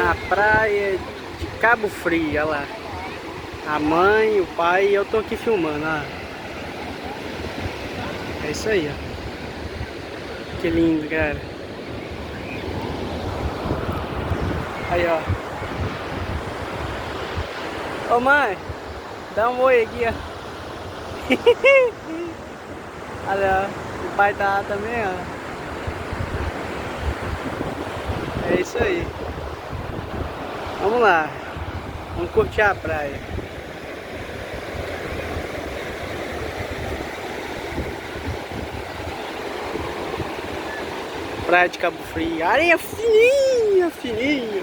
na praia de Cabo Frio, olha lá. A mãe, o pai e eu tô aqui filmando, ó. É isso aí, ó. Que lindo, cara. Aí, ó. Ô mãe, dá um oi aqui, ó. Olha, ó. O pai tá lá também, ó. É isso aí. Vamos lá. Vamos curtir a praia. Praia de Cabo Frio. Areia fininha, fininha.